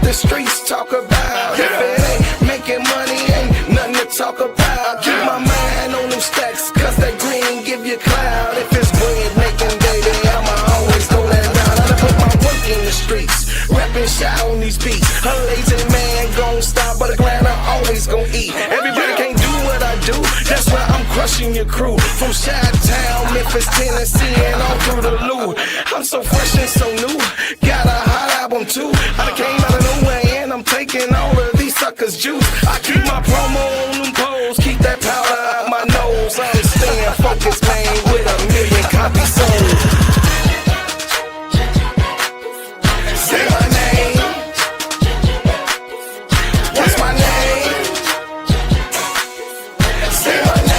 The streets talk about. If it ain't making money, ain't nothing to talk about. Keep my mind on them stacks, cause that green give you cloud. If it's bread making, baby, I'ma always throw that down. I done put my work in the streets, rapping shot on these beats. A lazy man gon' stop, but a grinder always gon' eat. Everybody can't do what I do, that's why I'm crushing your crew. From Chi-Town, Memphis, Tennessee, and all through the Lou. I'm so fresh and so new, got a hot album too. I came out of nowhere and I'm taking all of these suckers' juice. I keep my promo on them poles, keep that powder out my nose. I'm staying focused, man, with 1 million copies sold. Say my name. What's my name? Say my name.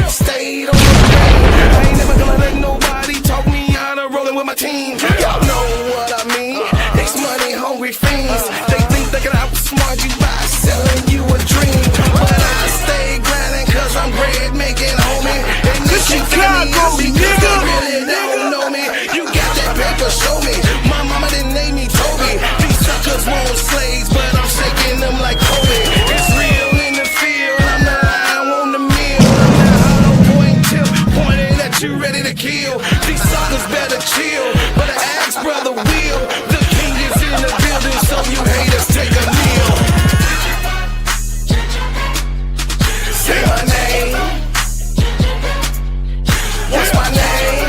Stayed on the game. I ain't never gonna let nobody talk me out of rolling with my team. Y'all know what I mean. These money hungry fiends. They think they can outsmart you by selling you a dream. But I stay grinding cause I'm bread making, homie. And you can Chicago, because they really don't know me. You got that paper, show me. My mama didn't name me Toby. These suckers want slaves, but I'm shaking them like Kobe. It's real in the field. I'm the lion on the mill. You ready to kill? These suckers better chill. But I ask brother Will, the king is in the building, so you haters take a meal. Say my name. What's my name?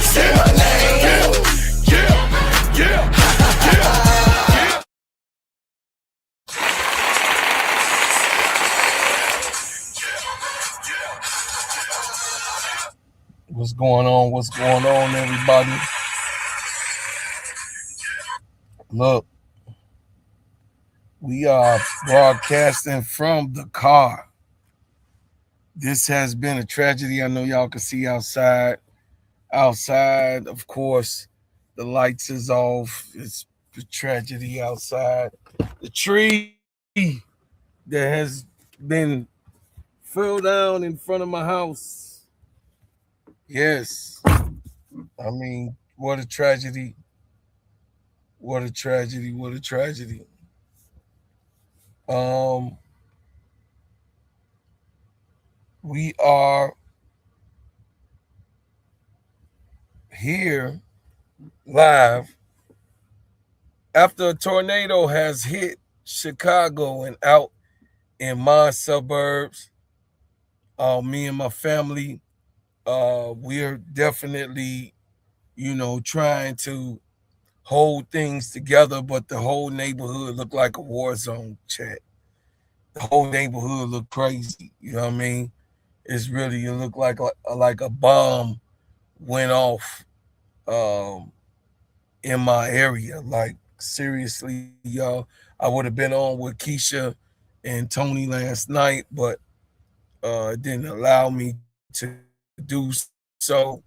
Say my name. Yeah, yeah, yeah. What's going on? What's going on, everybody? Look, we are broadcasting from the car. This has been a tragedy. I know y'all can see outside. Outside, of course, the lights is off. It's a tragedy outside. The tree that has been fell down in front of my house. Yes. I mean, what a tragedy. What a tragedy. What a tragedy. We are here live after a tornado has hit Chicago and out in my suburbs. Me and my family, we're definitely, trying to hold things together, but the whole neighborhood looked like a war zone, chat. The whole neighborhood looked crazy. You know what I mean? It's really, it looked like a bomb went off in my area. Like, seriously, y'all. I would have been on with Keisha and Tony last night, but it didn't allow me to do so.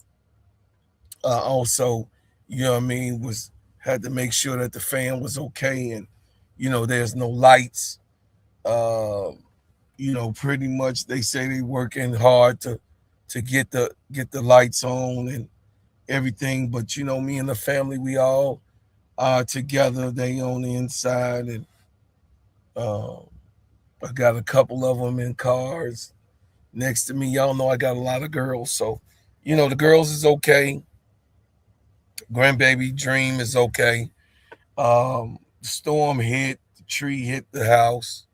Also, you know what I mean, had to make sure that the fan was okay, and there's no lights. Pretty much they say they working hard to get the lights on and everything, but me and the family, we all are together. They on the inside, and I got a couple of them in cars next to me. Y'all know I got a lot of girls, so the girls is okay. Grandbaby Dream is okay. The storm hit, the tree hit the house.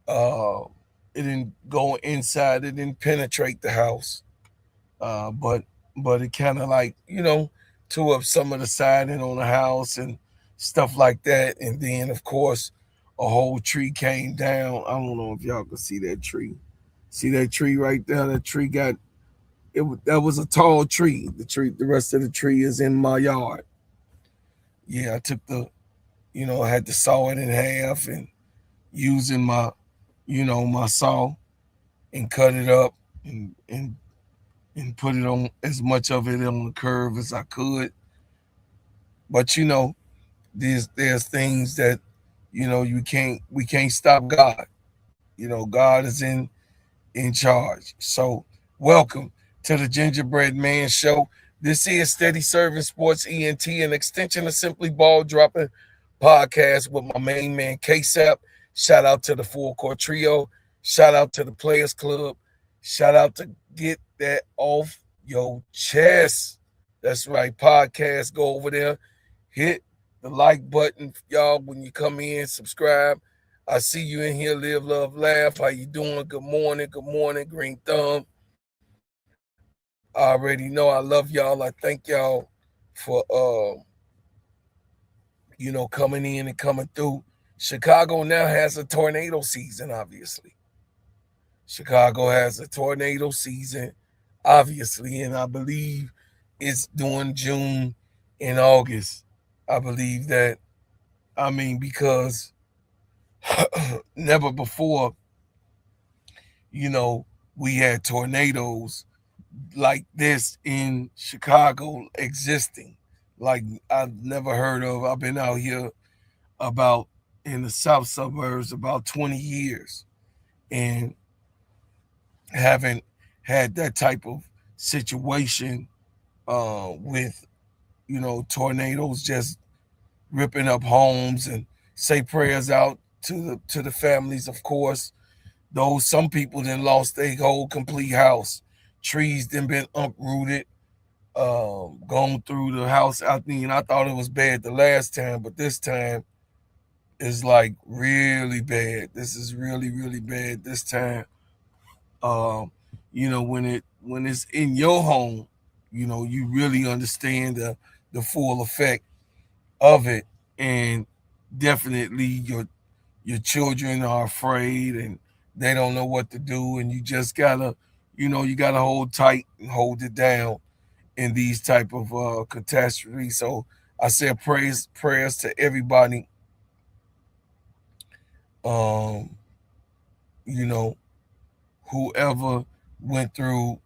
It didn't go inside, it didn't penetrate the house. But it kind of like, tore up some of the siding on the house and stuff like that. And then of course a whole tree came down. I don't know if y'all can see that tree. See that tree right there? That tree that was a tall tree. The rest of the tree is in my yard. Yeah, I took I had to saw it in half and using my saw and cut it up and put it on as much of it on the curve as I could. But there's things that we can't stop God. God is in charge. So welcome to the Gingerbread Man Show. This is Steady Serv'N Sports ENT, an extension of Simply Ball Dropping podcast with my main man KSAP. Shout out to the Full Court Trio. Shout out to the Players Club. Shout out to Get That Off Your Chest. That's right, podcast. Go over there, hit the like button, y'all. When you come in, subscribe. I see you in here. Live, love, laugh. How you doing? Good morning. Good morning. Green thumb. I already know I love y'all. I thank y'all for coming in and coming through. Chicago now has a tornado season, obviously. Chicago has a tornado season, obviously, and I believe it's during June and August. I believe that, because never before, we had tornadoes like this in Chicago existing. Like I've never heard of. I've been out here about in the south suburbs about 20 years and haven't had that type of situation with tornadoes just ripping up homes. And say prayers out to the families, of course. Those some people then lost their whole complete house. Trees then been uprooted, gone through the house. I thought it was bad the last time, but this time is like really bad. This is really, really bad this time. When it's in your home, you really understand the full effect of it. And definitely your children are afraid and they don't know what to do, and you just gotta you gotta hold tight and hold it down in these type of catastrophes. So I said prayers to everybody, um you know whoever went through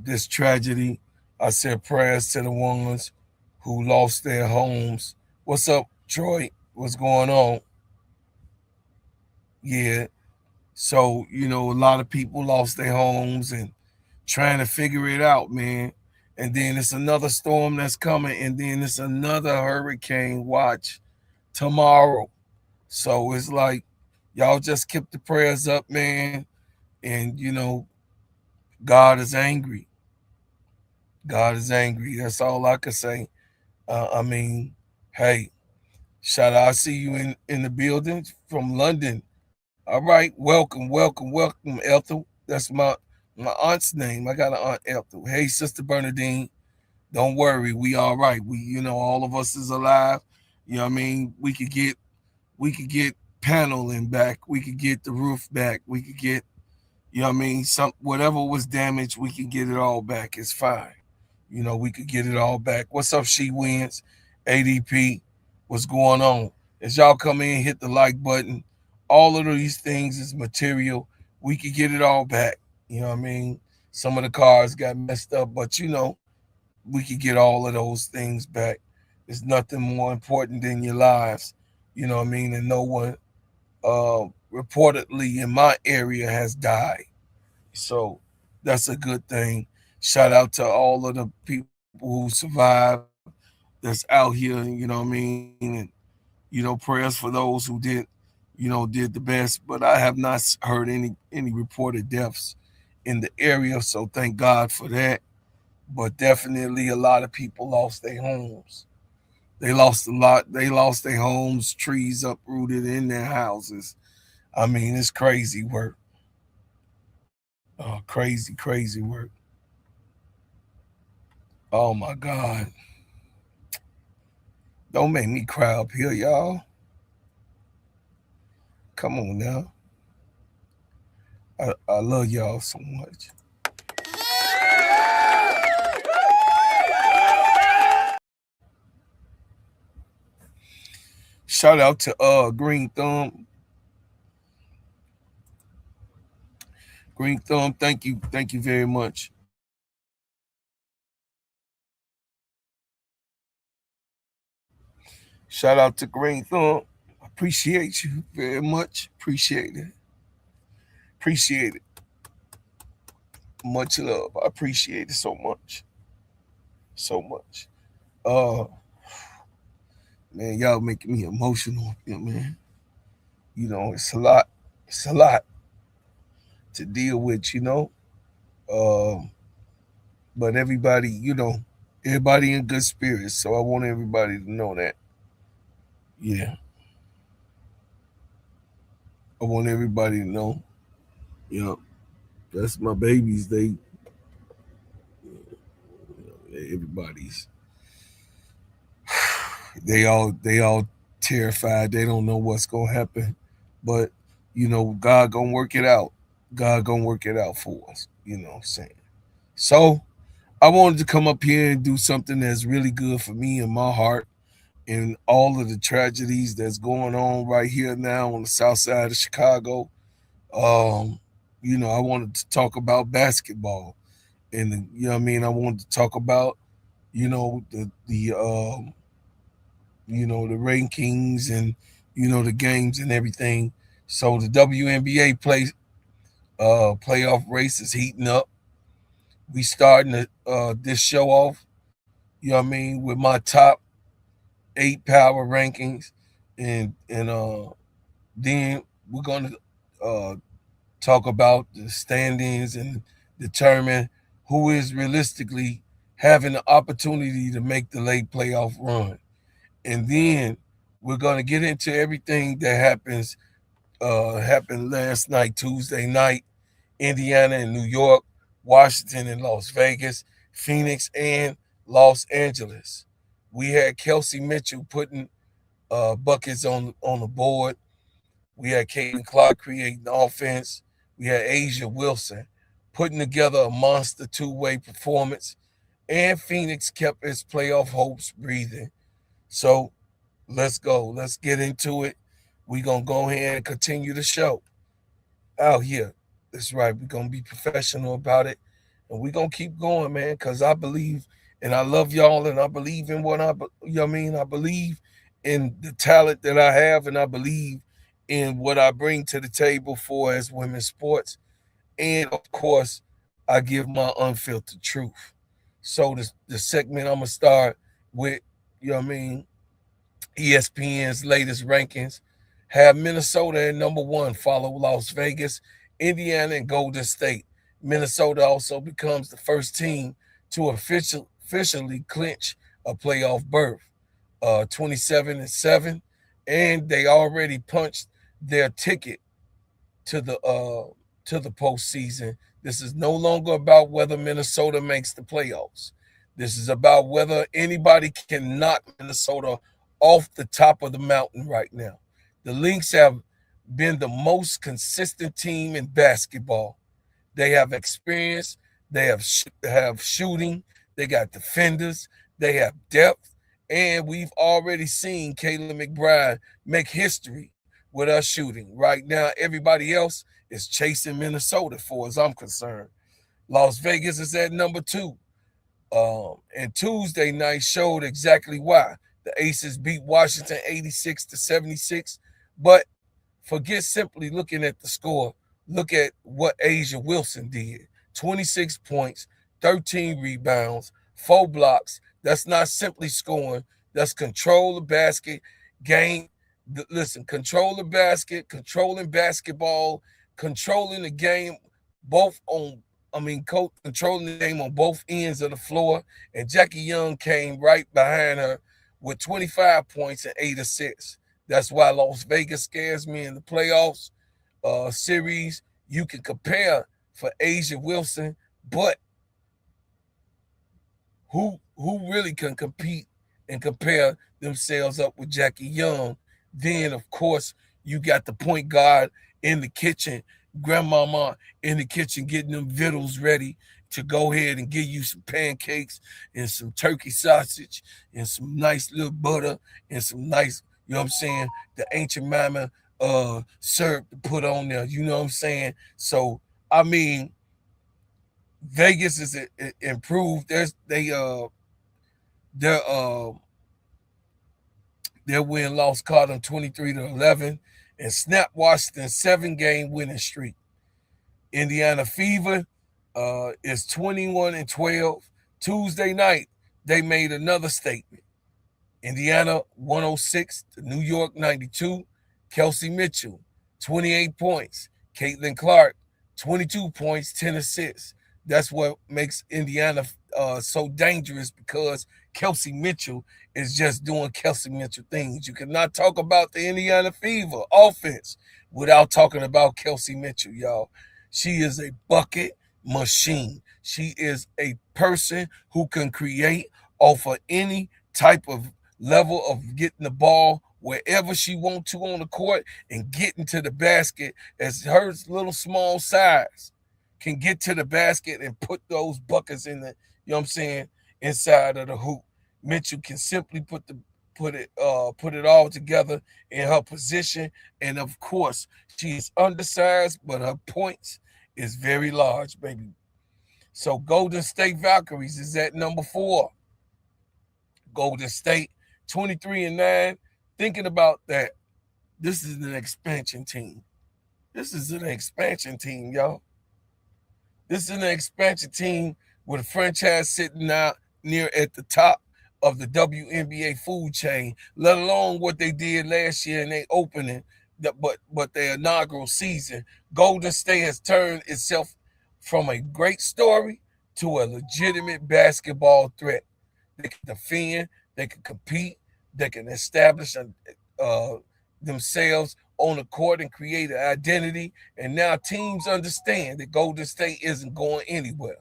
this tragedy. I said prayers to the ones who lost their homes. What's up, Troy? What's going on? Yeah. So, a lot of people lost their homes and trying to figure it out, man. And then it's another storm that's coming, and then it's another hurricane watch tomorrow. So it's like y'all just keep the prayers up, man. And God is angry. God is angry. That's all I can say. Hey, shout out. I see you in the building from London. All right, welcome, Ethel. That's my aunt's name. I got an aunt Ethel. Hey, Sister Bernadine, don't worry, we all right. We, all of us is alive. We could get paneling back. We could get the roof back. We could get, some whatever was damaged, we can get it all back. It's fine. We could get it all back. What's up, She Wins? ADP, what's going on? As y'all come in, hit the like button. All of these things is material. We could get it all back. Some of the cars got messed up, but we could get all of those things back. There's nothing more important than your lives. And no one reportedly in my area has died. So that's a good thing. Shout out to all of the people who survived that's out here, and prayers for those who did the best. But I have not heard any reported deaths in the area, so thank God for that. But definitely a lot of people lost their homes. They lost a lot. They lost their homes, trees uprooted in their houses. It's crazy work. Crazy, crazy work. Oh my God. Don't make me cry up here, y'all. Come on now. I love y'all so much. Shout out to Green Thumb. Green Thumb, thank you. Thank you very much. Shout out to Green Thumb. Appreciate you very much. Appreciate it. Appreciate it. Much love. I appreciate it so much. So much. Uh Man, y'all making me emotional, man. It's a lot. It's a lot to deal with, Um, but everybody in good spirits. So I want everybody to know that. Yeah. I want everybody to know. You know, that's my babies. Everybody's they all terrified. They don't know what's gonna happen. But God gonna work it out. God gonna work it out for us. You know what I'm saying? So I wanted to come up here and do something that's really good for me and my heart and all of the tragedies that's going on right here now on the south side of Chicago. Um, I wanted to talk about basketball. And I wanted to talk about, the rankings and the games and everything. So the WNBA playoff race is heating up. We starting this show off, with my top 8 power rankings, and then we're gonna uh, talk about the standings and determine who is realistically having the opportunity to make the late playoff run. And then we're gonna get into everything that happened last night, Tuesday night, Indiana and New York, Washington and Las Vegas, Phoenix and Los Angeles. We had Kelsey Mitchell putting buckets on the board. We had Caitlin Clark creating offense. We had Asia Wilson putting together a monster two-way performance. And Phoenix kept its playoff hopes breathing. So let's go. Let's get into it. We're going to go ahead and continue the show out here. That's right. We're going to be professional about it. And we're going to keep going, man, because I believe and I love y'all and I believe in I believe in the talent that I have and I believe in what I bring to the table for as women's sports. And of course, I give my unfiltered truth. So the segment I'm going to start with, you know what I mean, ESPN's latest rankings have Minnesota at number 1, follow Las Vegas, Indiana, and Golden State. Minnesota also becomes the first team to officially clinch a playoff berth, 27-7, and they already punched their ticket to the postseason. This is no longer about whether Minnesota makes the playoffs. This is about whether anybody can knock Minnesota off the top of the mountain right now. The Lynx have been the most consistent team in basketball. They have experience, they have shooting, they got defenders, they have depth, and we've already seen Kayla McBride make history with us shooting. Right now, everybody else is chasing Minnesota, for as I'm concerned. Las Vegas is at number 2. And Tuesday night showed exactly why. The Aces beat Washington 86-76, but forget simply looking at the score. Look at what Asia Wilson did. 26 points, 13 rebounds, 4 blocks. That's not simply scoring. That's control the basket, game. Listen, control the basket, controlling basketball, controlling the game, controlling the game on both ends of the floor. And Jackie Young came right behind her with 25 points and 8 assists. That's why Las Vegas scares me in the playoffs series. You can compare for Asia Wilson, but who really can compete and compare themselves up with Jackie Young? Then, of course, you got the point guard in the kitchen, grandmama in the kitchen getting them vittles ready to go ahead and give you some pancakes and some turkey sausage and some nice little butter and some nice, You know what I'm saying? The ancient mammoth syrup to put on there. You know what I'm saying? So I mean, Vegas is improved. Their their win loss caught them 23-11 and snapped Washington's 7-game winning streak. Indiana Fever is 21-12. Tuesday night, they made another statement. Indiana 106 to New York 92. Kelsey Mitchell, 28 points. Caitlin Clark, 22 points, 10 assists. That's what makes Indiana so dangerous, because Kelsey Mitchell is just doing Kelsey Mitchell things. You cannot talk about the Indiana Fever offense without talking about Kelsey Mitchell, y'all. She is a bucket machine. She is a person who can create off of any type of level of getting the ball wherever she wants to on the court and getting to the basket, as her little small size can get to the basket and put those buckets in the, you know what I'm saying, inside of the hoop. Mitchell can simply put it all together in her position. And of course, she is undersized, but her points is very large, baby. So Golden State Valkyries is at number 4. Golden State 23-9. Thinking about that, this is an expansion team. This is an expansion team, y'all. This is an expansion team with a franchise sitting out near at the top of the WNBA food chain, let alone what they did last year in their opening, but their inaugural season. Golden State has turned itself from a great story to a legitimate basketball threat. They can defend, they can compete, they can establish themselves on the court and create an identity. And now teams understand that Golden State isn't going anywhere.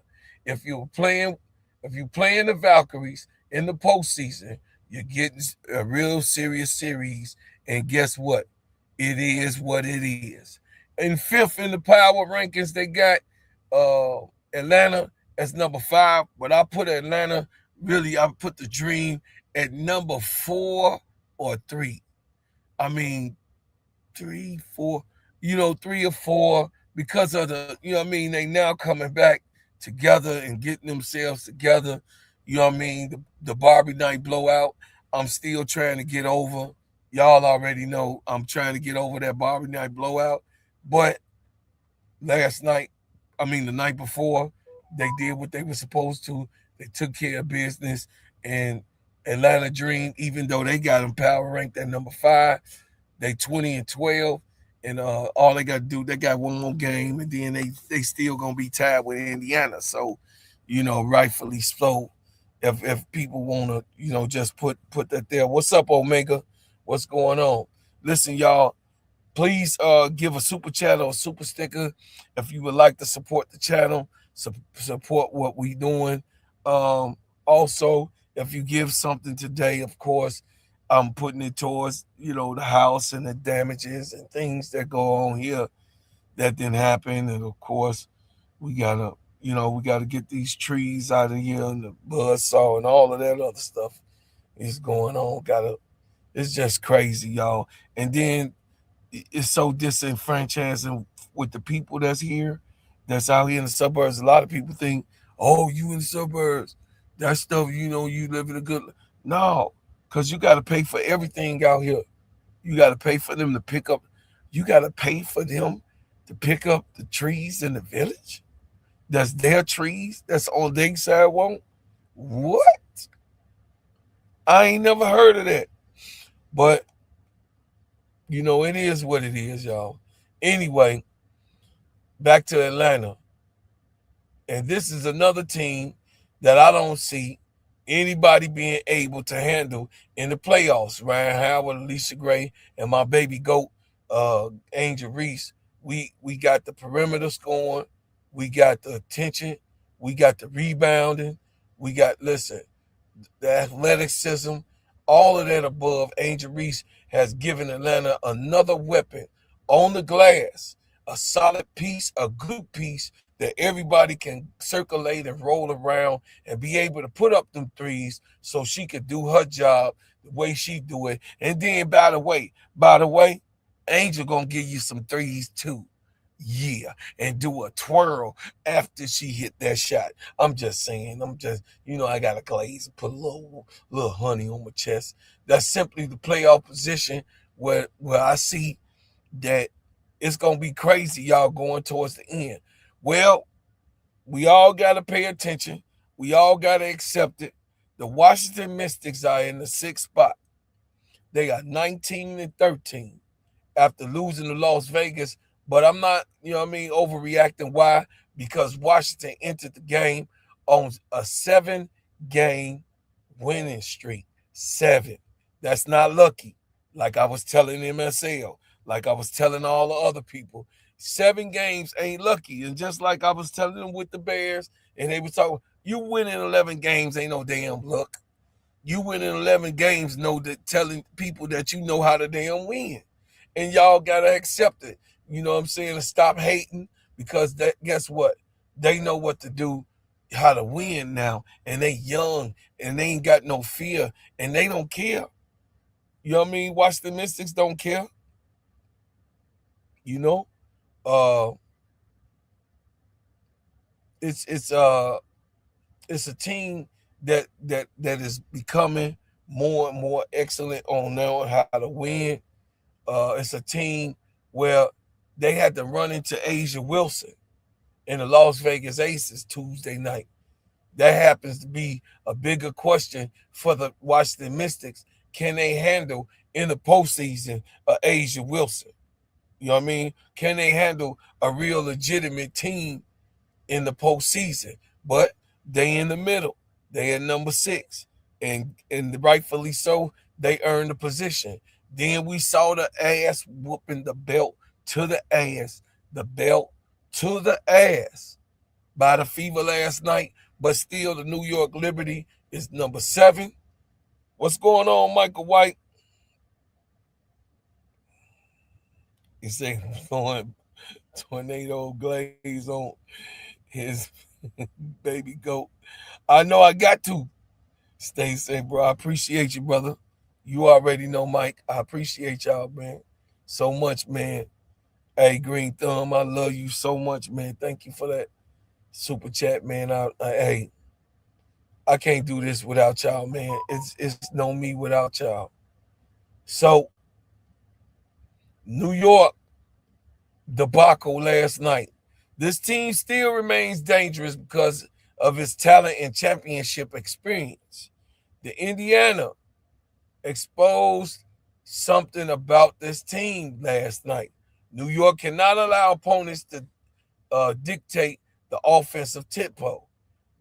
If you're playing the Valkyries in the postseason, you're getting a real serious series. And guess what? It is what it is. In 5th in the power rankings, they got Atlanta as number 5, but I put Atlanta, really, I put the Dream at number 4 or 3. I mean, 3, 4, 3 or 4, because of the, they now coming back together and getting themselves together. You know what I mean? The Barbie night blowout, I'm still trying to get over. Y'all already know I'm trying to get over that Barbie night blowout. But the night before, they did what they were supposed to. They took care of business. And Atlanta Dream, even though they got them power ranked at number 5, they 20-12. And all they got to do, they got one more game, and then they still going to be tied with Indiana. So, rightfully so. If people want to, just put that there. What's up, Omega? What's going on? Listen, y'all, please give a super chat or a super sticker if you would like to support the channel, support what we doing. Also, if you give something today, of course, I'm putting it towards, the house and the damages and things that go on here that didn't happen. And of course, we gotta get these trees out of here, and the buzzsaw and all of that other stuff is going on. It's just crazy, y'all. And then it's so disenfranchising with the people that's here, that's out here in the suburbs. A lot of people think, oh, you in the suburbs, that stuff, you live in a good. No, because you got to pay for everything out here. You got to pay for them to pick up. You got to pay for them to pick up the trees in the village. That's their trees. That's on their sidewalk. What? I ain't never heard of that. But, it is what it is, y'all. Anyway, back to Atlanta. And this is another team that I don't see anybody being able to handle in the playoffs. Ryan Howard, Alicia Gray, and my baby goat, Angel Reese. We got the perimeter scoring. We got the attention. We got the rebounding. We got, the athleticism, all of that above. Angel Reese has given Atlanta another weapon on the glass, a solid piece, a good piece that everybody can circulate and roll around and be able to put up them threes so she could do her job the way she do it. And then by the way, Angel gonna give you some threes too. Yeah, and do a twirl after she hit that shot. I'm just saying, I got a glaze and put a little honey on my chest. That's simply the playoff position where I see that it's gonna be crazy, y'all, going towards the end. Well, we all gotta pay attention. We all gotta accept it. The Washington Mystics are in the sixth spot. They are 19-13 after losing to Las Vegas. But I'm not, overreacting. Why? Because Washington entered the game on a 7-game winning streak. 7. That's not lucky. Like I was telling MSL, like I was telling all the other people. 7 games ain't lucky. And just like I was telling them with the Bears, and they were talking, you winning 11 games ain't no damn luck. You winning 11 games telling people that you know how to damn win. And y'all got to accept it. You know what I'm saying? And stop hating, because guess what? They know what to do, how to win now. And they young and they ain't got no fear and they don't care. You know what I mean? Watch the Mystics don't care. You know? It's a team that is becoming more and more excellent on knowing how to win. It's a team where they had to run into Asia Wilson in the Las Vegas Aces Tuesday night. That happens to be a bigger question for the Washington Mystics. Can they handle in the postseason Asia Wilson? You know what I mean? Can they handle a real legitimate team in the postseason? But they in the middle. They at number 6. And rightfully so, they earned the position. Then we saw the ass whooping, the belt to the ass by the Fever last night. But still, the New York Liberty is number 7. What's going on, Michael White? He said throwing tornado glaze on his baby goat. I know I got to. Stay safe, bro. I appreciate you, brother. You already know, Mike. I appreciate y'all, man. So much, man. Hey, Green Thumb, I love you so much, man. Thank you for that super chat, man. Hey, I can't do this without y'all, man. It's no me without y'all. So, New York debacle last night. This team still remains dangerous because of its talent and championship experience. The Indiana exposed something about this team last night. New York cannot allow opponents to dictate the offensive tempo.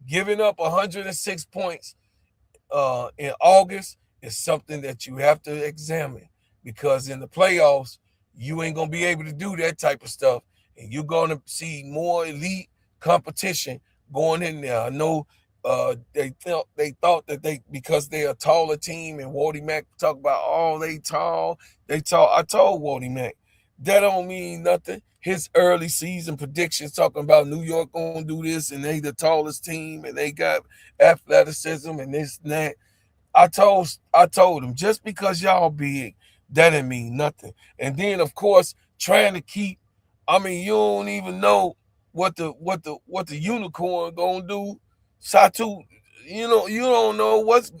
Giving up 106 points in August is something that you have to examine, because in the playoffs, you ain't going to be able to do that type of stuff. And you're going to see more elite competition going in there. I know they thought that because they're a taller team, and Wardy Mack talk about, oh, they tall. I told Wardy Mack, that don't mean nothing. His early season predictions talking about New York gonna do this, and they the tallest team, and they got athleticism and this and that. I told him, just because y'all big, that didn't mean nothing. And then of course trying to keep, you don't even know what the unicorn gonna do. Satu, you don't know what's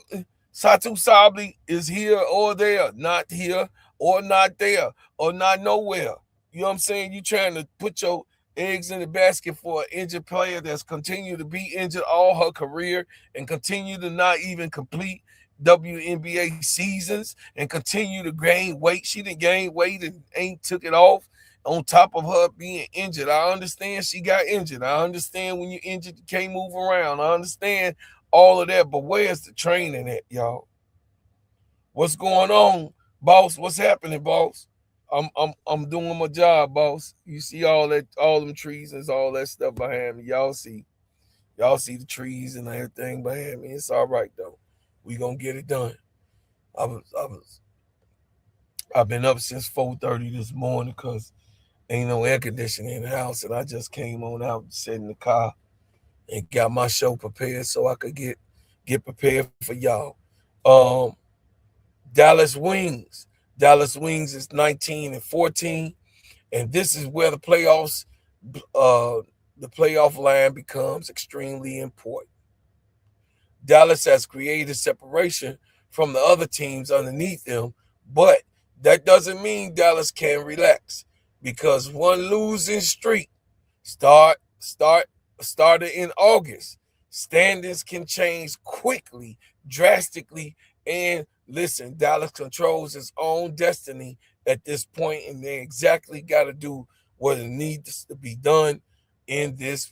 Satu Sabli is here or there, not here or not there or not nowhere. You know what I'm saying? You trying to put your eggs in the basket for an injured player that's continued to be injured all her career and continue to not even complete WNBA seasons and continue to gain weight. She didn't gain weight and ain't took it off on top of her being injured. I understand she got injured. I understand when you're injured, you can't move around. I understand all of that, but where's the training at, y'all? What's going on, boss? What's happening, boss? I'm doing my job, boss. You see all them trees and all that stuff behind me. Y'all see the trees and everything behind me. It's all right though. We gonna get it done. I've been up since 4:30 this morning because Ain't no air conditioning in the house, and I just came on out, sat in the car, and got my show prepared so I could get prepared for y'all. Um, Dallas Wings. Dallas Wings is 19-14, and this is where uh, the playoff line becomes extremely important. Dallas has created separation from the other teams underneath them, but that doesn't mean Dallas can relax because one losing streak start start started in August. Standings can change quickly, drastically, and listen, Dallas controls its own destiny at this point, and they exactly got to do what it needs to be done in this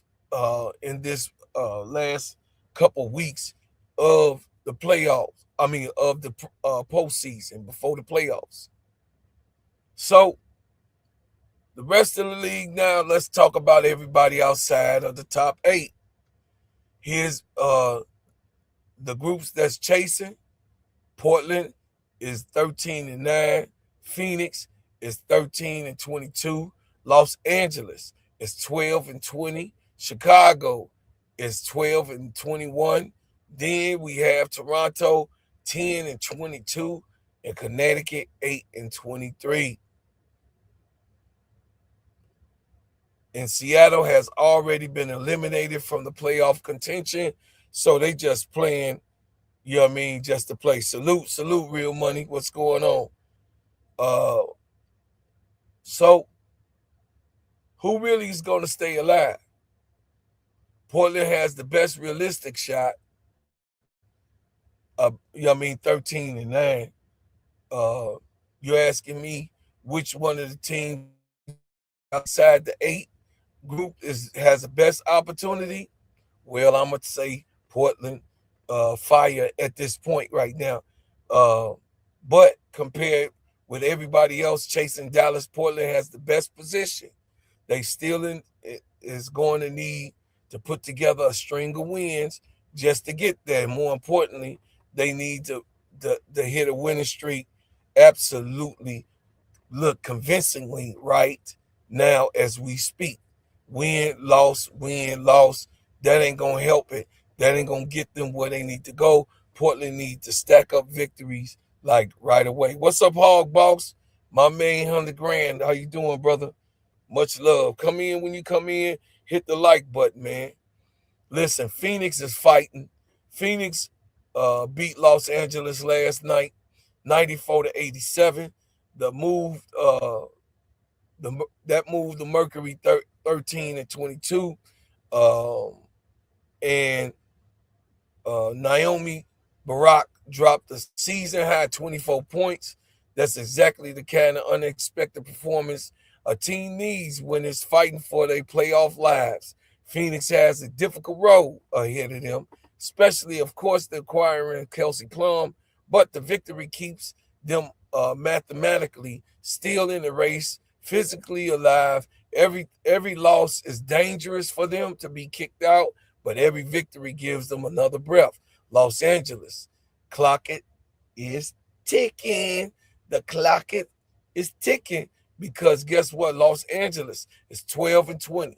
last couple weeks of the playoffs. I mean, of the postseason before the playoffs. So the rest of the league now. Let's talk about everybody outside of the top 8. Here's the groups that's chasing. Portland is 13-9. Phoenix is 13-22. Los Angeles is 12-20. Chicago is 12-21. Then we have Toronto 10-22 and Connecticut 8-23. And Seattle has already been eliminated from the playoff contention, so they just playing, you know what I mean, just to play. Salute, real money. What's going on? So who really is going to stay alive? Portland has the best realistic shot. You know what I mean, 13-9. You're asking me which one of the teams outside the 8 group has the best opportunity? Well, I'm gonna say Portland Fire at this point right now. But compared with everybody else chasing Dallas, Portland has the best position. They still is going to need to put together a string of wins just to get there. More importantly, they need to hit a winning streak absolutely look convincingly right now as we speak. Win, loss, win, loss. That ain't gonna help it. That ain't gonna get them where they need to go. Portland needs to stack up victories like right away. What's up, Hog Boss? My man, 100 grand. How you doing, brother? Much love. Come in when you come in. Hit the like button, man. Listen, Phoenix is fighting. Phoenix beat Los Angeles last night, 94-87. The move, that moved the Mercury 13-22, and Naomi Barak dropped the season high 24 points. That's exactly the kind of unexpected performance a team needs when it's fighting for their playoff lives. Phoenix has a difficult road ahead of them, especially, of course, the acquiring Kelsey Plum, but the victory keeps them mathematically still in the race, physically alive. Every loss is dangerous for them to be kicked out, but every victory gives them another breath. Los Angeles, clock it is ticking. The clock it is ticking because guess what? Los Angeles is 12-20.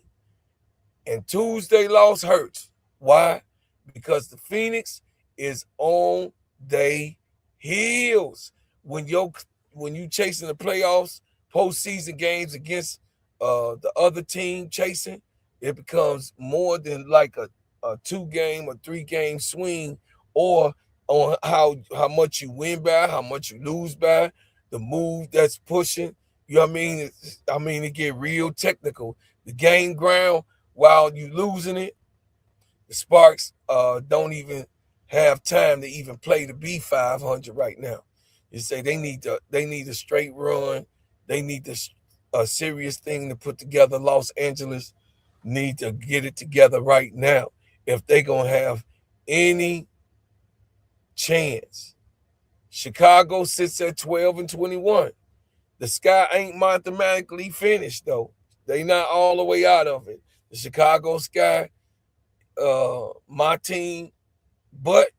And Tuesday loss hurts. Why? Because the Phoenix is on their heels. When you chasing the playoffs, postseason games against the other team chasing, it becomes more than like a 2-game or 3-game swing, or on how much you win by, how much you lose by, the move that's pushing. You know what I mean? It get real technical. The game ground while you losing it, the Sparks don't even have time to even play to be 500 right now. You say they need a straight run. They need a serious thing to put together. Los Angeles need to get it together right now if they're gonna have any chance. Chicago sits at 12-21. The sky ain't mathematically finished though. They not all the way out of it. The Chicago Sky, my team, but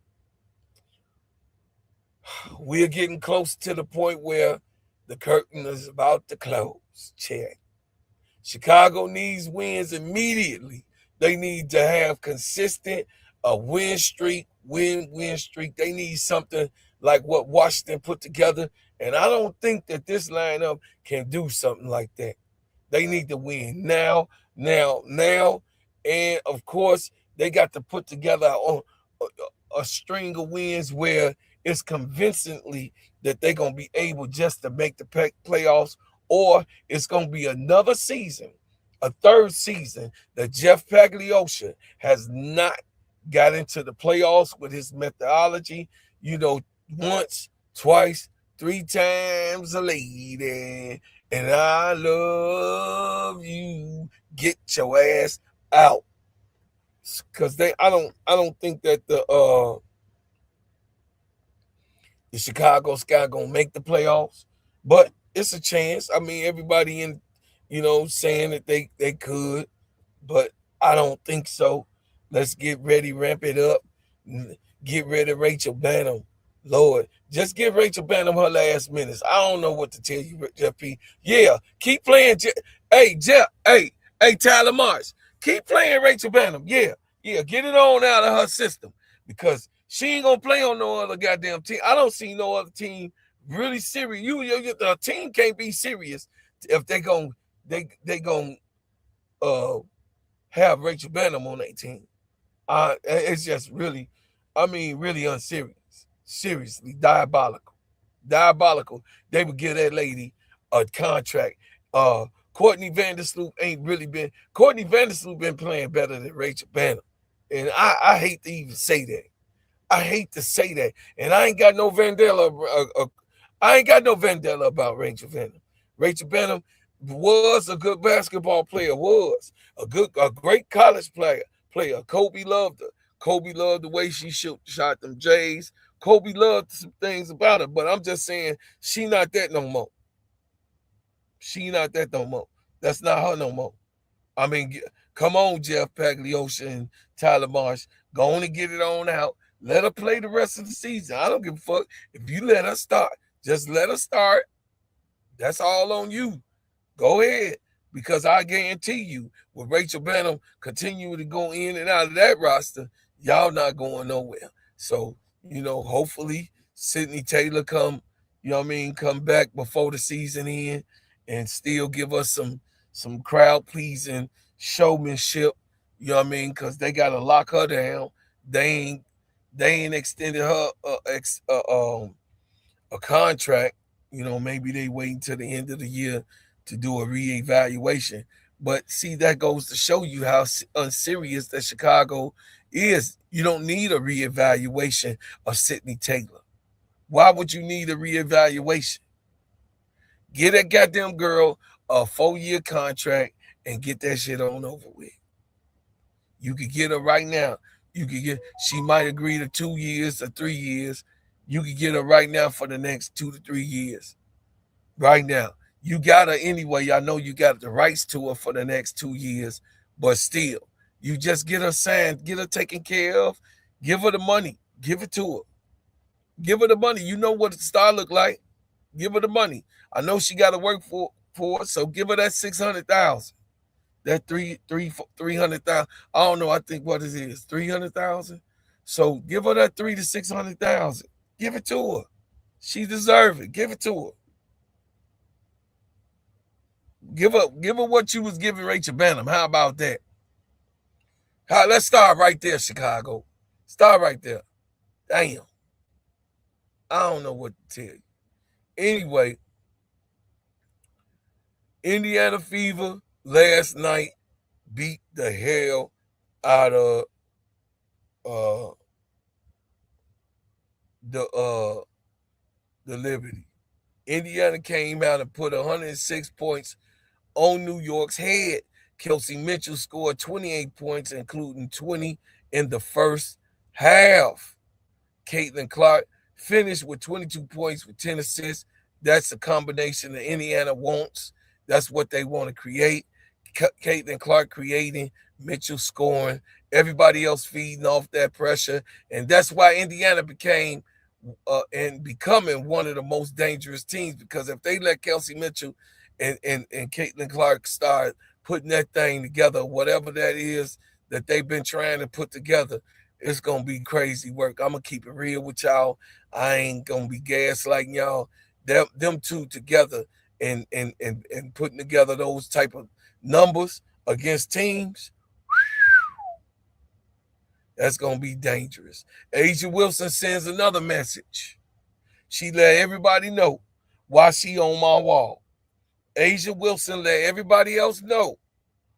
we're getting close to the point where the curtain is about to close. Check. Chicago needs wins immediately. They need to have consistent a win streak, win streak. They need something like what Washington put together. And I don't think that this lineup can do something like that. They need to win now. And of course, they got to put together a string of wins where it's convincingly that they're going to be able just to make the playoffs, or it's going to be another season, a third season, that Jeff Paglioccia has not got into the playoffs with his methodology, once, twice, three times a lady, and I love you. Get your ass out. Because I don't think that the Chicago Sky gonna make the playoffs, but it's a chance. I mean, everybody saying that they could, but I don't think so. Let's get ready, ramp it up, get rid of Rachel Banham. Lord, just give Rachel Banham her last minutes. I don't know what to tell you, Jeff P. Yeah, keep playing. Hey, Jeff. Hey, Tyler Marsh. Keep playing Rachel Banham. Yeah, get it on out of her system, because she ain't gonna play on no other goddamn team. I don't see no other team really serious. The team can't be serious if they gonna have Rachel Banham on their team. It's just really, really unserious. Seriously, diabolical. They would give that lady a contract. Courtney Vandersloot been playing better than Rachel Banham. And I hate to even say that. I hate to say that. And I ain't got no Vandella. I ain't got no Vandella about Rachel Banham. Rachel Banham was a good basketball player, was a great college player. Kobe loved her. Kobe loved the way she shot them J's. Kobe loved some things about her, but I'm just saying she not that no more. That's not her no more. I mean, come on, Jeff Paglioccia and Tyler Marsh. Go on and get it on out. Let her play the rest of the season. I don't give a fuck if you let her start. Just let her start. That's all on you. Go ahead. Because I guarantee you, with Rachel Banham continuing to go in and out of that roster, y'all not going nowhere. So, hopefully Sydney Taylor come back before the season end and still give us some crowd pleasing showmanship, because they got to lock her down. They ain't extended her a contract. Maybe they wait until the end of the year to do a reevaluation. But see, that goes to show you how unserious that Chicago is. You don't need a reevaluation of Sydney Taylor. Why would you need a reevaluation? Get that goddamn girl a 4-year contract and get that shit on over with. You could get her right now. She might agree to 2 years or 3 years. You could get her right now for the next 2 to 3 years. Right now. You got her anyway. I know you got the rights to her for the next 2 years, but still, you just get her signed, get her taken care of, give her the money, give it to her. Give her the money. You know what the star look like. Give her the money. I know she got to work for it, so give her that $600,000. That 300,000. I don't know. I think what it is, 300,000. So give her that 300,000 to 600,000. Give it to her. She deserves it. Give it to her. Give her what you was giving Rachel Banham. How about that? Let's start right there, Chicago. Start right there. Damn. I don't know what to tell you. Anyway, Indiana Fever last night beat the hell out of the Liberty. Indiana came out and put 106 points on New York's head. Kelsey Mitchell scored 28 points, including 20 in the first half. Caitlin Clark finished with 22 points with 10 assists. That's a combination that Indiana wants. That's what they want to create. Caitlin Clark creating, Mitchell scoring, everybody else feeding off that pressure. And that's why Indiana became and becoming one of the most dangerous teams, because if they let Kelsey Mitchell and Caitlin Clark start putting that thing together, whatever that is that they've been trying to put together. It's gonna be crazy work. I'm gonna keep it real with y'all. I ain't gonna be gaslighting y'all. Them two together and putting together those type of numbers against teams, that's gonna be dangerous. Asia Wilson sends another message. She let everybody know why she on my wall. Asia Wilson let everybody else know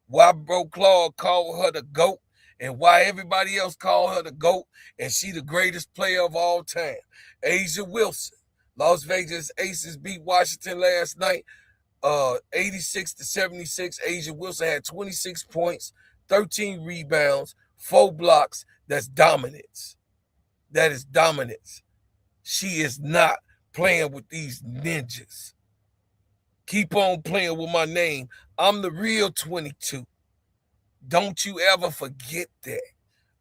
why Bro Claude called her the GOAT and why everybody else called her the GOAT, and she the greatest player of all time. Asia Wilson. Las Vegas Aces beat Washington last night, 86-76. Asia Wilson had 26 points, 13 rebounds, 4 blocks. That's dominance. That is dominance. She is not playing with these ninjas. Keep on playing with my name. I'm the real 22. Don't you ever forget that.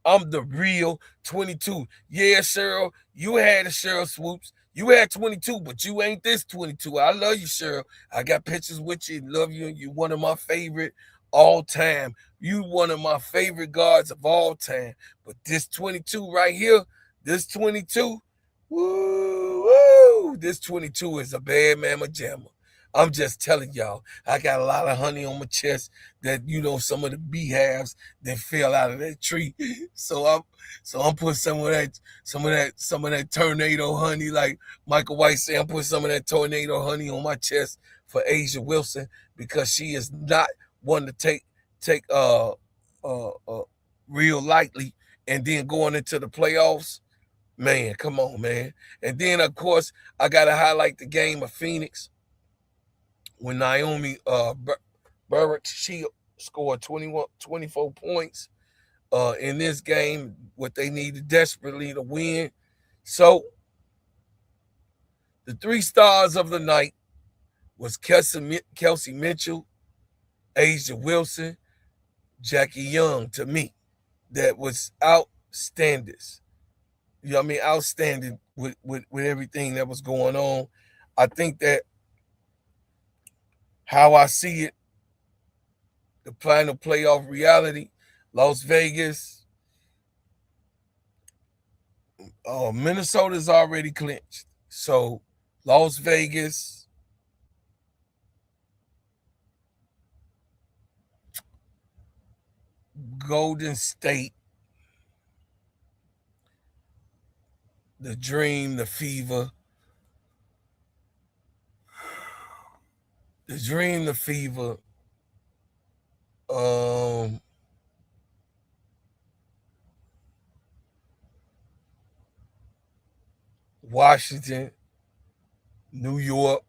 I'm the real 22. Yeah, Cheryl, you had a Cheryl Swoops. You had 22, but you ain't this 22. I love you, Cheryl. I got pictures with you. Love you. You're one of my favorite all time. You one of my favorite guards of all time. But this 22 right here, this 22, woo, this 22 is a bad mamma jamma. I'm just telling y'all, I got a lot of honey on my chest that, some of the beehives that fell out of that tree. So I'm putting some of that tornado honey, like Michael White said. I'm putting some of that tornado honey on my chest for Asia Wilson, because she is not one to take real lightly. And then going into the playoffs, man, come on, man. And then of course I gotta highlight the game of Phoenix when Naomi Burke, she scored 24 points in this game, what they needed desperately to win. So the 3 stars of the night was Kelsey Mitchell, Asia Wilson, Jackie Young. To me, that was outstanding. Outstanding with everything that was going on. I think that how I see it, the final playoff reality, Las Vegas, Minnesota's already clinched. So Las Vegas, Golden State, the Dream, the Fever, Washington, New York,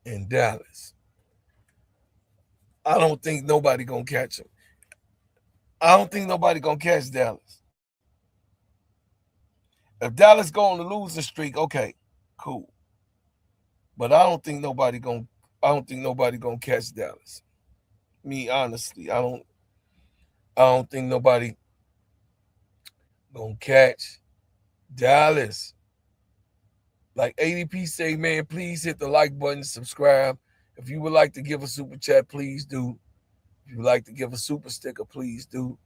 and Dallas. I don't think nobody gonna catch them. I don't think nobody gonna catch Dallas. If Dallas go on the losing streak, okay, cool. But I don't think nobody gonna catch Dallas. Me, honestly, I don't think nobody gonna catch Dallas. Like ADP say, man, please hit the like button, subscribe. If you would like to give a super chat, please do. If you would like to give a super sticker, please do.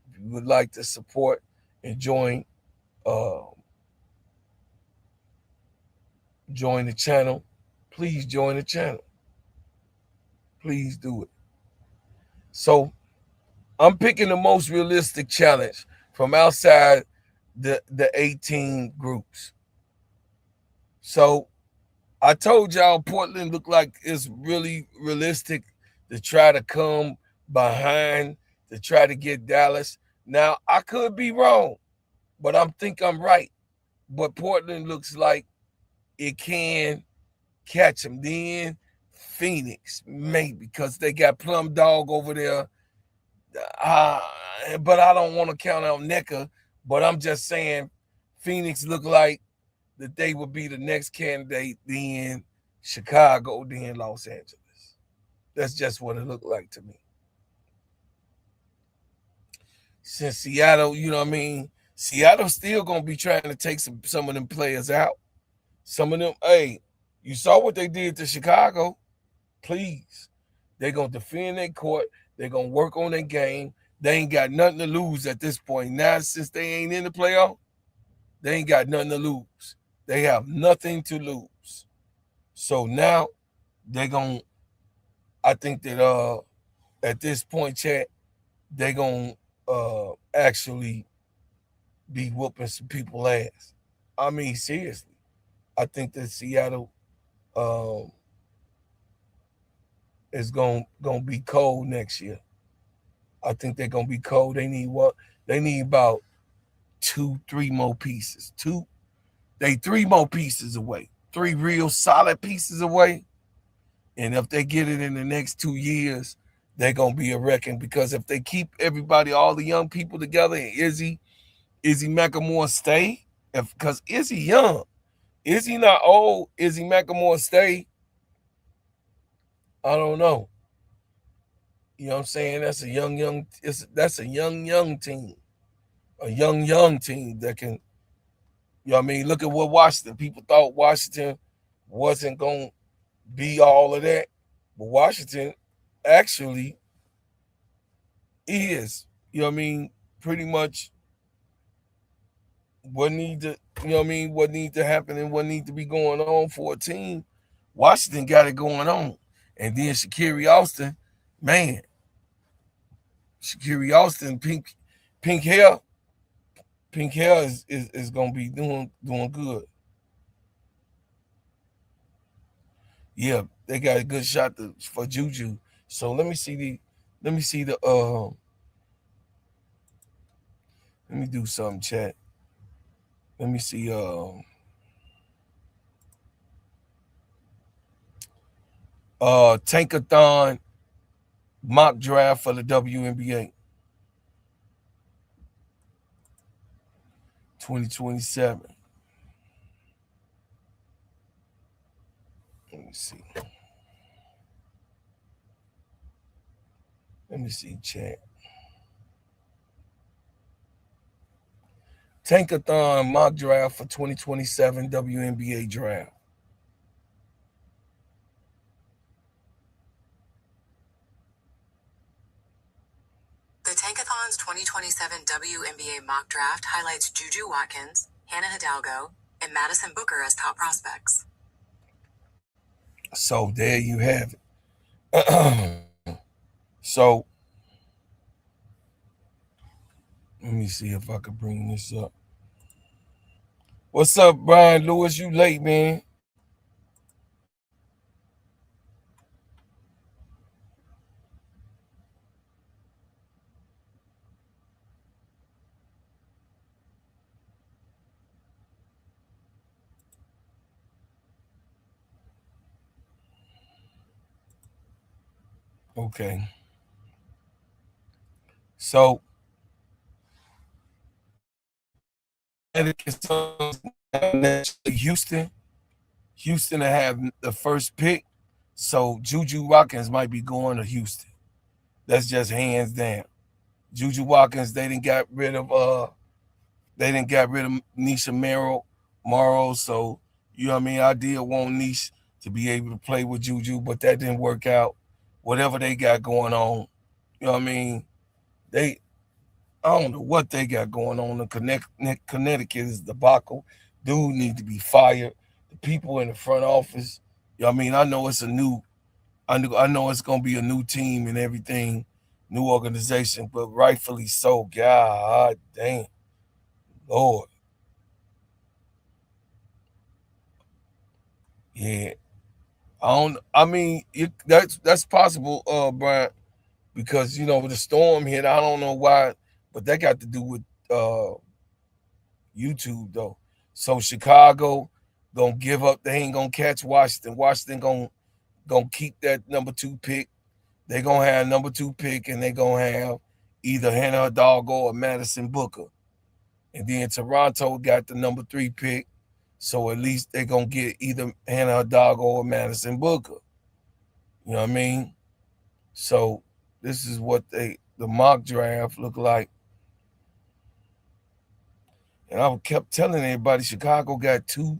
If you would like to support and join the channel, please join the channel. Please do it. So I'm picking the most realistic challenge from outside the 18 groups. So I told y'all Portland looked like it's really realistic to try to come behind, to try to get Dallas. Now, I could be wrong, but I think I'm right. But Portland looks like it can catch them. Then Phoenix, maybe, because they got Plum Dog over there. But I don't want to count out NECA. But I'm just saying Phoenix look like that they would be the next candidate, then Chicago, then Los Angeles. That's just what it looked like to me. Since Seattle, Seattle's still going to be trying to take some of them players out. Some of them, hey, you saw what they did to Chicago. Please. They're going to defend their court. They're going to work on their game. They ain't got nothing to lose at this point. Now, since they ain't in the playoff, they ain't got nothing to lose. They have nothing to lose. So now they're going to, I think that at this point, chat, they're going to actually be whooping some people ass. I mean, seriously. I think that Seattle is going to be cold next year. I think they're going to be cold. They need what? They need about 2-3 more pieces. They 3 more pieces away. 3 real solid pieces away. And if they get it in the next 2 years, they're going to be a wrecking. Because if they keep everybody, all the young people together, and Izzy McElmore stay, because Izzy young. Izzy not old. Izzy McElmore stay. I don't know. You know what I'm saying? That's a that's a young team. A young team that can, you know what I mean? Look at what Washington. People thought Washington wasn't going to be all of that. But Washington actually is, you know what I mean, pretty much what need to, you know what I mean, what need to happen and what need to be going on for a team. Washington got it going on. And then Sha'Carri Austin, man, Sha'Carri Austin, pink hair is gonna be doing good. Yeah, they got a good shot for Juju. So let me see let me do something, chat. Let me see Tankathon mock draft for the WNBA 2027. Let me see, chat. Tankathon mock draft for 2027 WNBA draft. The Tankathon's 2027 WNBA mock draft highlights Juju Watkins, Hannah Hidalgo, and Madison Booker as top prospects. So there you have it. So let me see if I can bring this up. What's up, Brian Lewis? You late, man. Okay. So Houston to have the first pick. So Juju Watkins might be going to Houston. That's just hands down. Juju Watkins, they didn't got rid of Nisha Morrow. So you know what I mean? I did want Niche to be able to play with Juju, but that didn't work out. Whatever they got going on, you know what I mean? I don't know what they got going on. In Connecticut is debacle. Dude need to be fired. The people in the front office, you know what I mean? I know it's I know it's gonna be a new team and everything, new organization, but rightfully so. God damn, Lord, yeah. I mean, that's possible, Brian, because you know the storm hit. I don't know why, but that got to do with YouTube though. So Chicago gonna give up. They ain't gonna catch Washington. Washington gonna keep that number 2 pick. They gonna have number 2 pick, and they gonna have either Hannah Hidalgo or Madison Booker. And then Toronto got the number 3 pick, so at least they gonna get either Hannah Hidalgo or Madison Booker. You know what I mean? So this is what the mock draft look like. And I kept telling everybody Chicago got 2.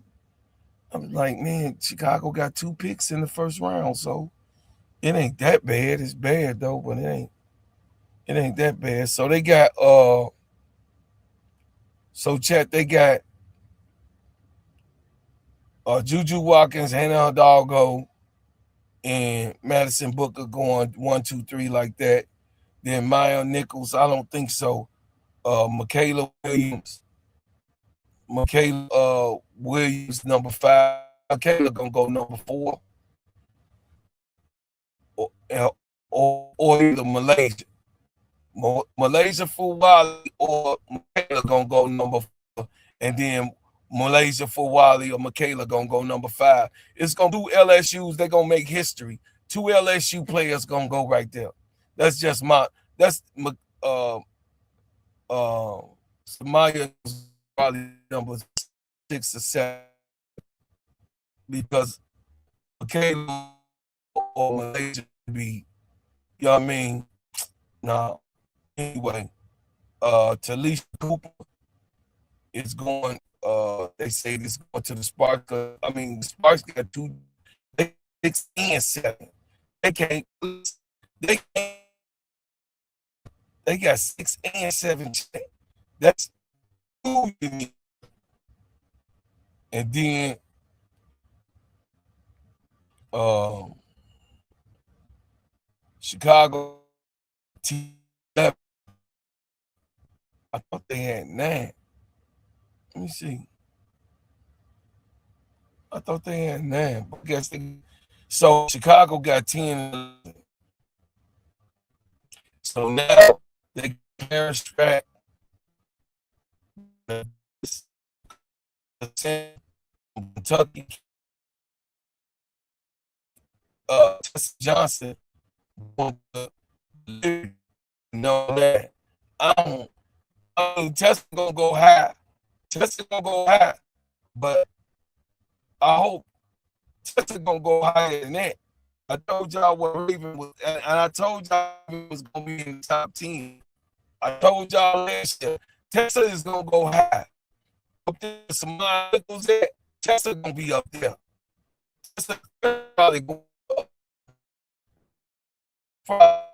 I was like, man, Chicago got 2 picks in the first round. So It ain't that bad. It's bad though, but it ain't that bad. So they got so chat, they got Juju Watkins, Hannah Hidalgo, and Madison Booker going 1, 2, 3 like that. Then Maya Nichols, I don't think so. Michaela Williams, number 5. Michaela gonna go number 4, or, or either Malaysia Fuwali or Michaela gonna go number 4, and then Malaysia Fuwali or Michaela gonna go number 5. It's gonna do LSU's. They're gonna make history. 2 LSU players gonna go right there. That's just that's uh uh Samaya is probably number 6 or 7 because Michaela or Malaysia be, you know what I mean? Nah. Anyway, Talisha Cooper is going. They say it's going to the Sparks. I mean, the Sparks got 6 and 7. They can't. They can't. They got 6 and 7. That's two. And then um, Chicago T11. I thought they had 9. Let me see. I thought they had 9, but I guess they. So Chicago got 10. So now they Harris track Kentucky. Tessa Johnson want to know that I mean Tessa gonna go high. Tessa gonna go high, but I hope Tessa gonna go higher than that. I told y'all what Raven was, and I told y'all it was gonna be in the top 10. I told y'all last year, Tessa is gonna go high. Up there, some Nichols at Tessa gonna be up there. Tessa probably go up.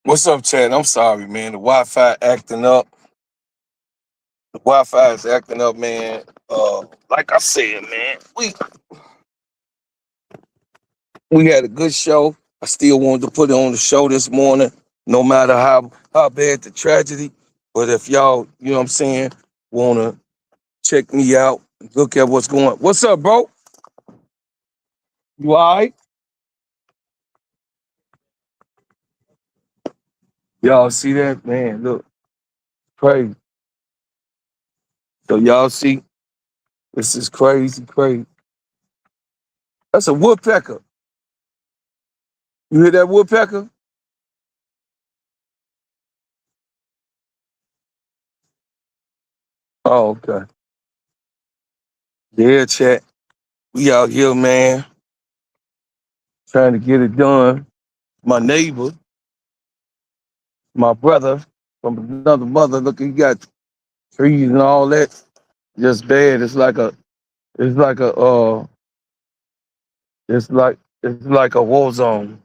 What's up, Chad? I'm sorry, man. The Wi-Fi acting up. The Wi-Fi is acting up, man. Like I said, man, we had a good show. I still wanted to put it on the show this morning, no matter how bad the tragedy. But if y'all, you know what I'm saying, wanna check me out, look at what's going on. What's up, bro? You all right? Y'all see that? Man, look, crazy. So y'all see, this is crazy, crazy. That's a woodpecker. You hear that woodpecker? Oh, okay. Yeah, chat. We out here, man, trying to get it done. My neighbor, my brother from another mother, look, he got trees and all that. Just bad. It's like a, it's like a war zone.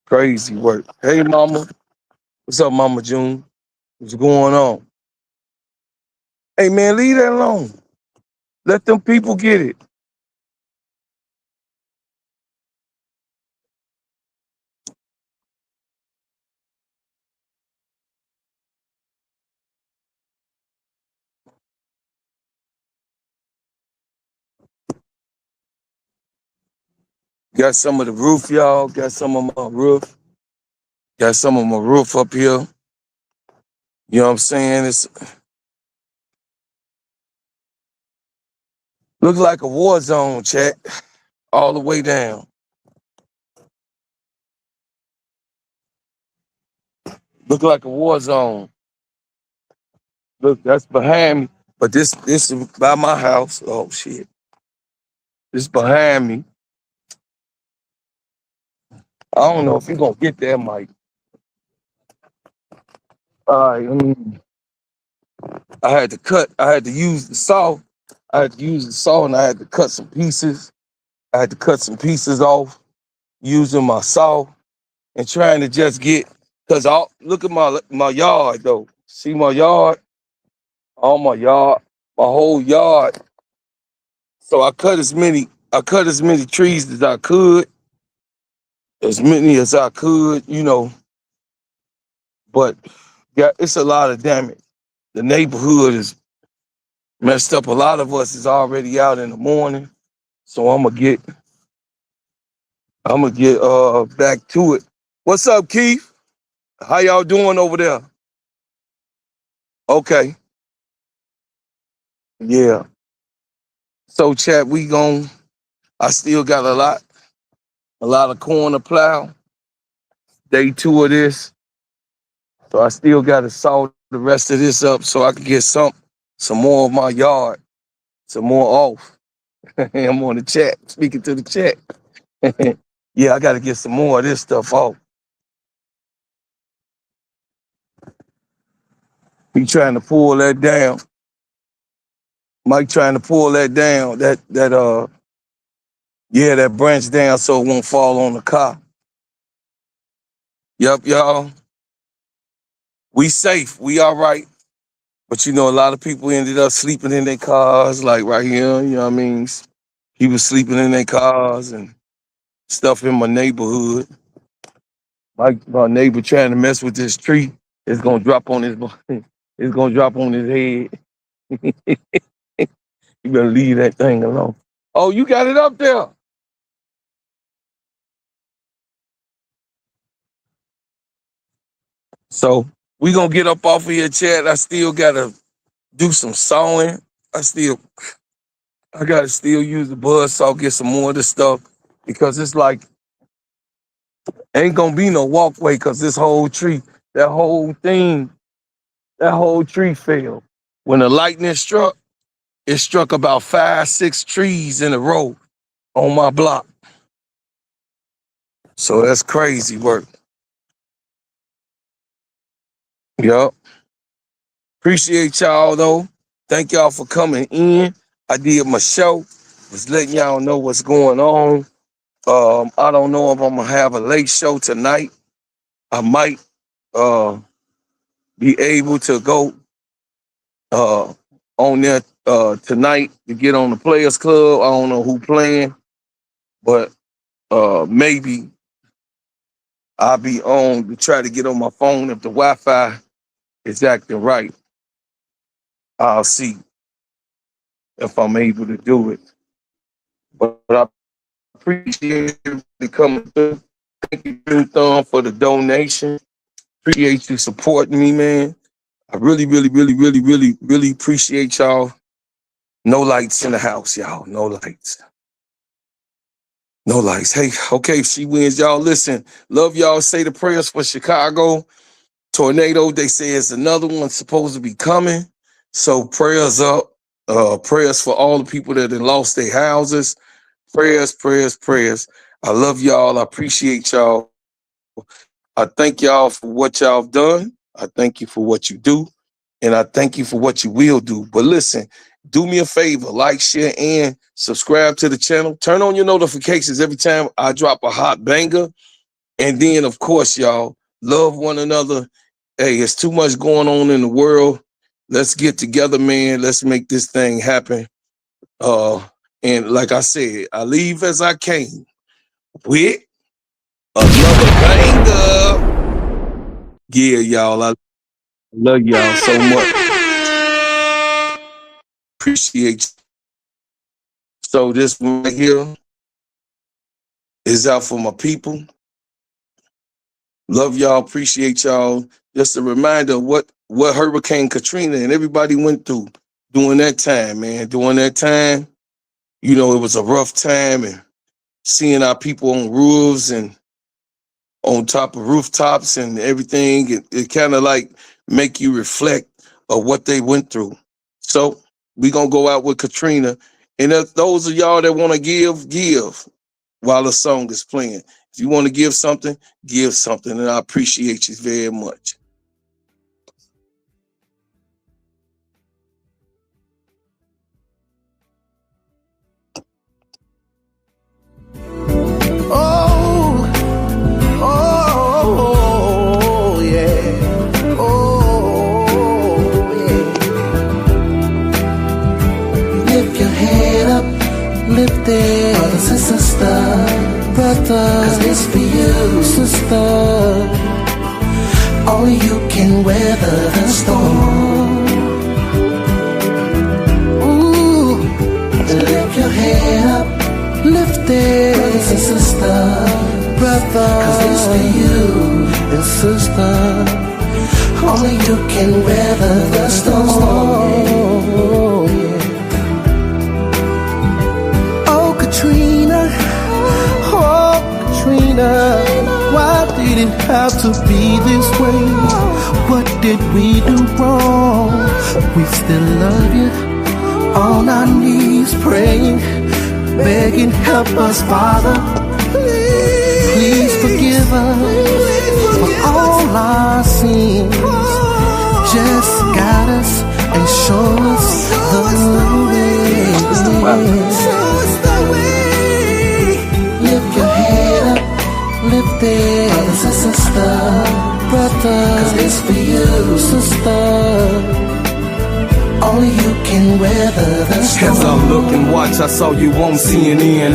Crazy work. Hey, mama. What's up, Mama June? What's going on? Hey, man, leave that alone. Let them people get it. Got some of the roof, y'all. Got some of my roof. Got some of my roof up here. You know what I'm saying? It's look like a war zone, chat, all the way down. Look like a war zone. Look, that's behind me. But this is by my house. Oh shit. This behind me. I don't know if you're gonna get that, Mike. All right, I had to use the saw. I had to use the saw and I had to cut some pieces. I had to cut some pieces off using my saw and trying to just get, cause all look at my yard though. See my yard? All my yard, my whole yard. So I cut as many trees as I could, as many as I could, you know, but yeah, it's a lot of damage. The neighborhood is messed up. A lot of us is already out in the morning. So I'm gonna get back to it. What's up, Keith? How y'all doing over there? Okay. Yeah. So chat, I still got a lot of corn to plow. Day 2 of this. So I still gotta saw the rest of this up so I can get some more of my yard, some more off. I'm on the chat, speaking to the chat. Yeah, I gotta get some more of this stuff off. He trying to pull that down. Mike trying to pull that down, that branch down so it won't fall on the car. Yup, y'all. We safe. We all right. But you know, a lot of people ended up sleeping in their cars, like right here, you know what I mean? People sleeping in their cars and stuff in my neighborhood. My neighbor trying to mess with this tree. It's gonna drop on his it's gonna drop on his head. You better leave that thing alone. Oh, you got it up there. So we gonna get up off of here, Chad. I still gotta do some sawing. I gotta still use the buzz saw, get some more of this stuff because it's like ain't gonna be no walkway because this whole tree, that whole thing, that whole tree fell. When the lightning struck, it struck about 5, 6 trees in a row on my block. So that's crazy work. Yup. Appreciate y'all though. Thank y'all for coming in. I did my show. Was letting y'all know what's going on. I don't know if I'm gonna have a late show tonight. I might be able to go on there tonight to get on the Players Club. I don't know who playing, but maybe I'll be on to try to get on my phone if the Wi-Fi is acting right. I'll see if I'm able to do it. But I appreciate you coming through. Thank you, Big Thumb, for the donation. Appreciate you supporting me, man. I really, really, really, really, really, really appreciate y'all. No lights in the house, y'all. No lights. No lights. Hey, okay, if she wins, y'all. Listen, love y'all. Say the prayers for Chicago. Tornado, they say it's another one supposed to be coming. So prayers up. Prayers for all the people that have lost their houses. Prayers, prayers, prayers. I love y'all. I appreciate y'all. I thank y'all for what y'all have done. I thank you for what you do. And I thank you for what you will do. But listen, do me a favor, like, share, and subscribe to the channel. Turn on your notifications every time I drop a hot banger. And then, of course, y'all, love one another. Hey, it's too much going on in the world. Let's get together, man. Let's make this thing happen. And like I said, I leave as I came with another banger. Yeah, y'all, I love y'all so much. Appreciate you. So this one right here is out for my people. Love y'all, appreciate y'all. Just a reminder of what Hurricane Katrina and everybody went through during that time, man. During that time, you know, it was a rough time, and seeing our people on roofs and on top of rooftops and everything, it kind of like make you reflect of what they went through. So we gonna go out with Katrina. And if those of y'all that want to give while the song is playing. If you want to give something, and I appreciate you very much. Lift it, brothers and sisters, cause it's for you, sister. Only you can weather the storm. Ooh, lift your head up, lift it, brothers and sisters, cause it's for you and sister. Only you can weather the storm. Katrina, why did it have to be this way? What did we do wrong? We still love you, on our knees praying, begging, help us, Father. Please forgive us for all our sins. Just guide us and show us the way. Lift your head up, lift it, brothers and sisters, cause it's for you, sister. Only you can weather the storm. As I look and watch, I saw you on CNN,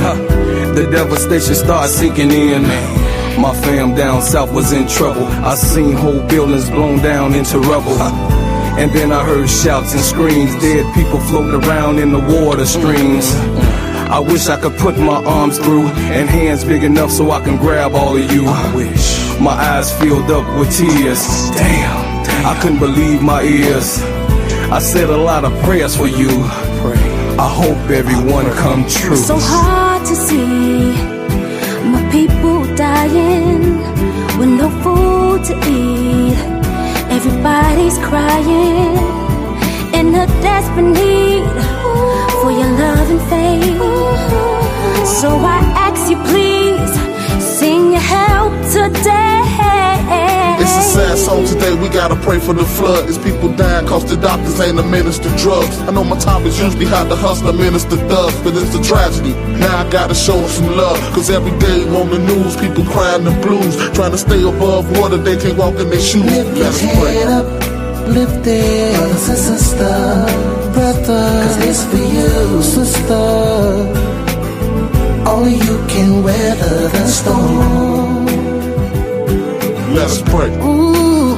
The devastation started sinking in, man. My fam down south was in trouble. I seen whole buildings blown down into rubble. And then I heard shouts and screams, dead people floating around in the water streams. I wish I could put my arms through and hands big enough so I can grab all of you. I wish. My eyes filled up with tears. Damn, I couldn't believe my ears. I said a lot of prayers for you. I hope everyone come true. So hard to see my people dying with no food to eat. Everybody's crying in a desperate need for your love and faith. So I ask you, please, send your help today. It's a sad song today. we gotta pray for the flood. It's people dying cause the doctors ain't administer drugs. I know my time is usually how the hustler minister thugs, but it's a tragedy. Now I gotta show them some love, cause every day on the news, people crying the blues, trying to stay above water, they can't walk in their shoes. Lift your head up, lift it, brothers and sisters, brothers, cause it's for you, sister. Only you can weather the storm. Let us pray. Ooh,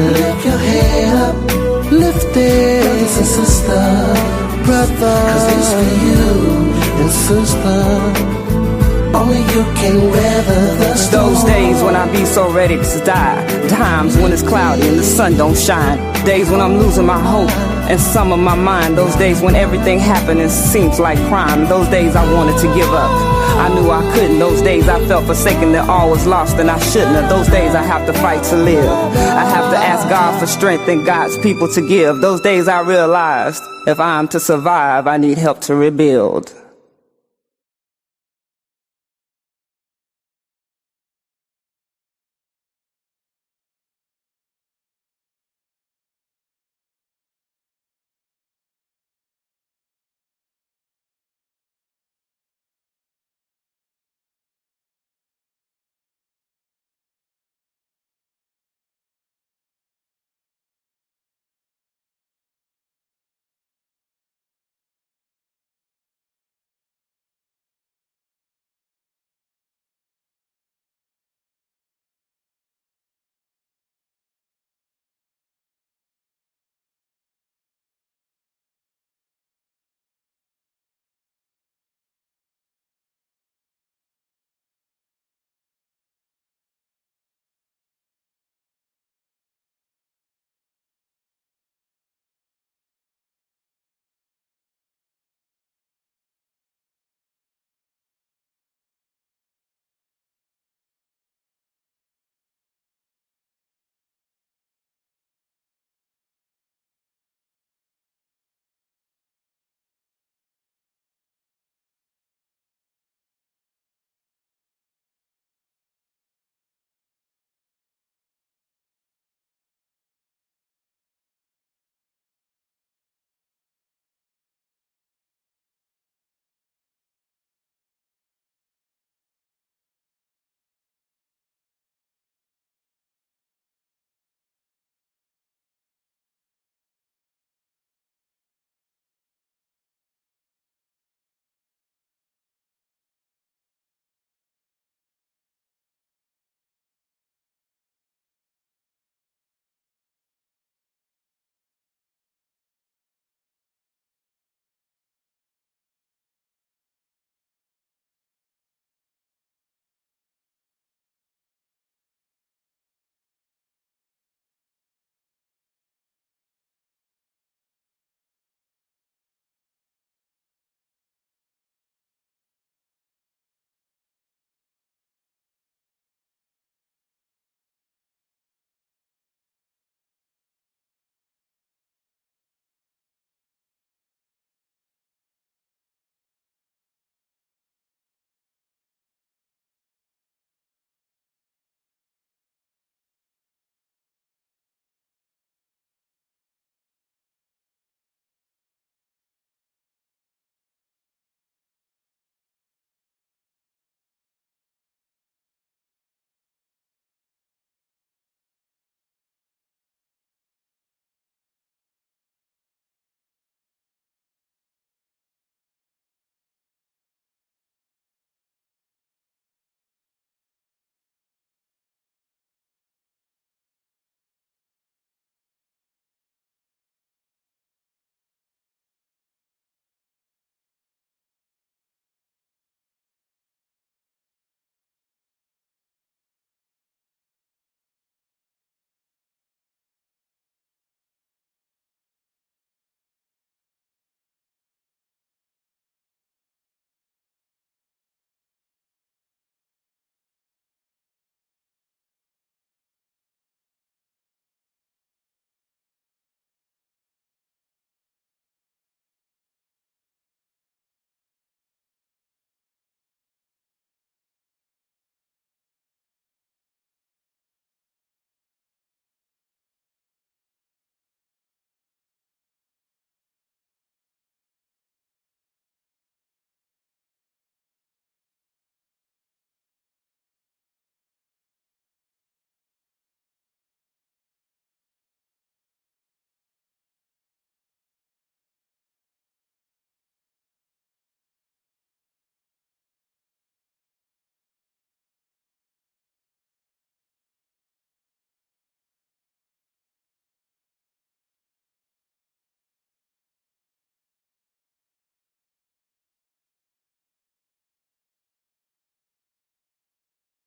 lift your head up, lift it, brothers and sisters, brothers, cause it's for you and sister. Only you can weather the storm. Those days when I be so ready to die, times when it's cloudy and the sun don't shine, days when I'm losing my hope and some of my mind, those days when everything happened and seems like crime, those days I wanted to give up, I knew I couldn't, those days I felt forsaken, that all was lost and I shouldn't have, those days I have to fight to live, I have to ask God for strength and God's people to give, those days I realized if I'm to survive I need help to rebuild.